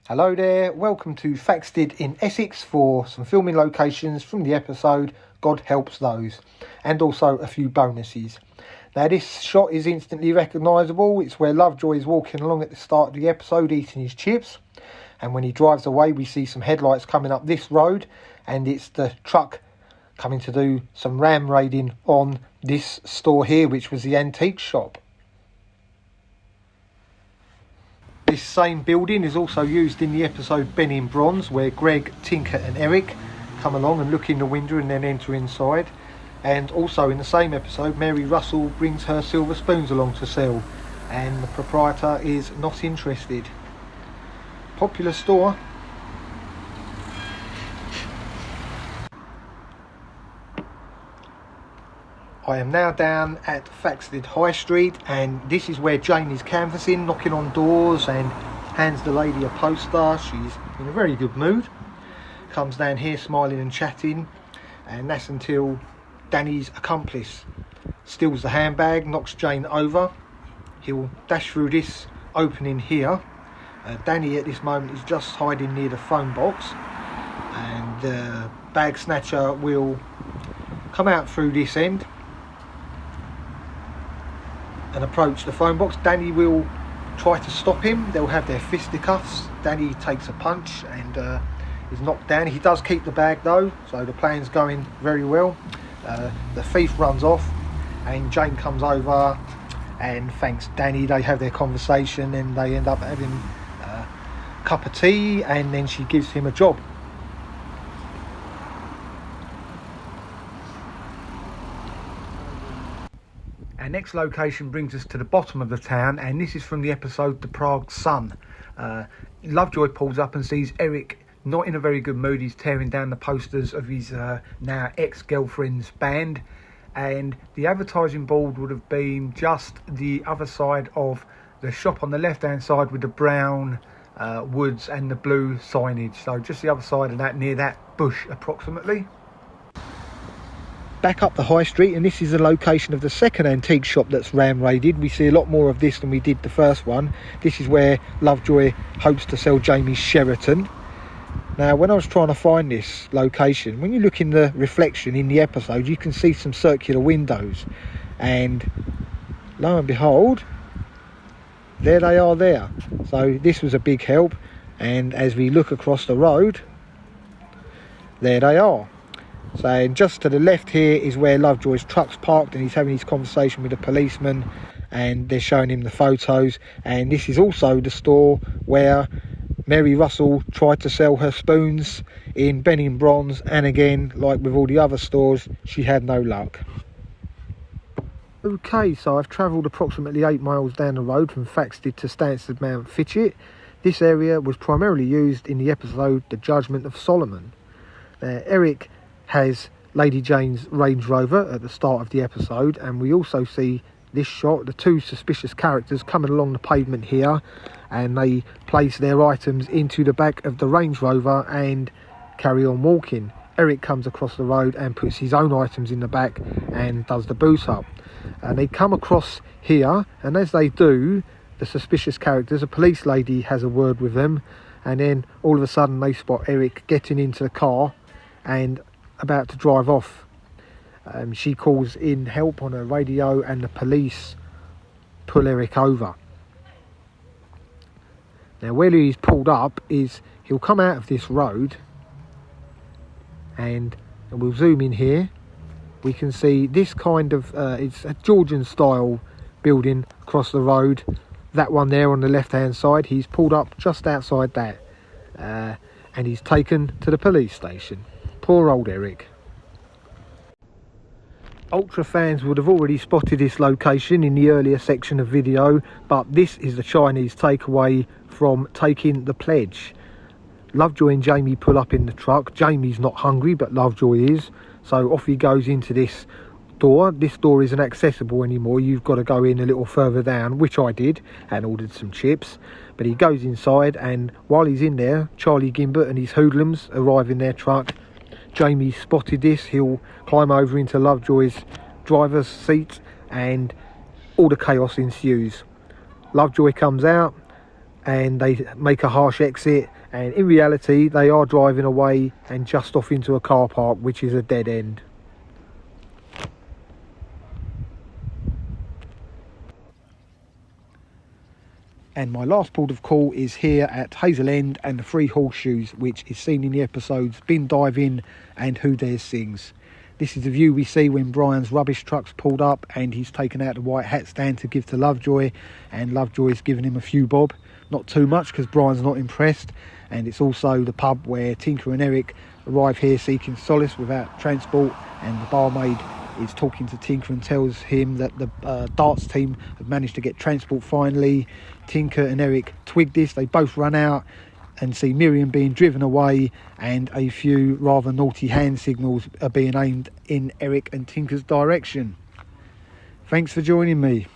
Hello there, welcome to Thaxted in Essex for some filming locations from the episode God Helps Those, and also a few bonuses. Now this shot is instantly recognisable. It's where Lovejoy is walking along at the start of the episode eating his chips, and when he drives away we see some headlights coming up this road, and it's the truck coming to do some ram raiding on this store here, which was the antique shop. This same building is also used in the episode Ben in Bronze, where Greg, Tinker and Eric come along and look in the window and then enter inside. And also in the same episode, Mary Russell brings her silver spoons along to sell, and the proprietor is not interested. Popular store. I am now down at Thaxted High Street, and this is where Jane is canvassing, knocking on doors, and hands the lady a poster. She's in a very good mood. Comes down here smiling and chatting, and that's until Danny's accomplice steals the handbag, knocks Jane over. He'll dash through this opening here. Danny at this moment is just hiding near the phone box, and the bag snatcher will come out through this end and approach the phone box. Danny will try to stop him. They'll have their fisticuffs. Danny takes a punch and is knocked down. He does keep the bag though, so the plan's going very well. The thief runs off, and Jane comes over and thanks Danny. They have their conversation and they end up having a cup of tea, and then she gives him a job. Our next location brings us to the bottom of the town, and this is from the episode The Prague Sun. Lovejoy pulls up and sees Eric not in a very good mood. He's tearing down the posters of his now ex-girlfriend's band, and the advertising board would have been just the other side of the shop on the left hand side with the brown woods and the blue signage, so just the other side of that, near that bush approximately. Back up the high street, and this is the location of the second antique shop that's ram raided. We see a lot more of this than we did the first one. This is where Lovejoy hopes to sell Jamie's Sheraton. Now when I was trying to find this location, when you look in the reflection in the episode, you can see some circular windows, and lo and behold, there they are there. So this was a big help, and as we look across the road, there they are. So just to the left here is where Lovejoy's truck's parked, and he's having his conversation with a policeman, and they're showing him the photos. And this is also the store where Mary Russell tried to sell her spoons in Ben in Bronze, and again, like with all the other stores, she had no luck. Okay, so I've travelled approximately 8 miles down the road from Thaxted to Stansted Mount Fitchett. This area was primarily used in the episode The Judgment of Solomon. Eric has Lady Jane's Range Rover at the start of the episode, and we also see this shot, the two suspicious characters coming along the pavement here, and they place their items into the back of the Range Rover and carry on walking. Eric comes across the road and puts his own items in the back and does the boot up, and they come across here, and as they do, the suspicious characters, a police lady has a word with them, and then all of a sudden they spot Eric getting into the car and about to drive off. She calls in help on her radio, and the police pull Eric over. Now where he's pulled up is he'll come out of this road, and we'll zoom in here. We can see this kind of it's a Georgian style building across the road. That one there on the left hand side, he's pulled up just outside that, and he's taken to the police station. Poor old Eric. Ultra fans would have already spotted this location in the earlier section of video, but this is the Chinese takeaway from Taking the Pledge. Lovejoy and Jamie pull up in the truck. Jamie's not hungry, but Lovejoy is, so off he goes into this door. This door isn't accessible anymore. You've got to go in a little further down, which I did, and ordered some chips. But he goes inside, and while he's in there, Charlie Gimbert and his hoodlums arrive in their truck. Jamie spotted this. He'll climb over into Lovejoy's driver's seat, and all the chaos ensues. Lovejoy comes out, and they make a harsh exit, and in reality they are driving away and just off into a car park, which is a dead end. And my last port of call is here at Hazel End and the Three Horseshoes, which is seen in the episodes Bin Dive In and Who Dares Sings. This is the view we see when Brian's rubbish truck's pulled up and he's taken out the white hat stand to give to Lovejoy, and Lovejoy's given him a few bob. Not too much because Brian's not impressed. And it's also the pub where Tinker and Eric arrive here seeking solace without transport, and the barmaid is talking to Tinker and tells him that the darts team have managed to get transport finally. Tinker and Eric twig this, they both run out and see Miriam being driven away, and a few rather naughty hand signals are being aimed in Eric and Tinker's direction. Thanks for joining me.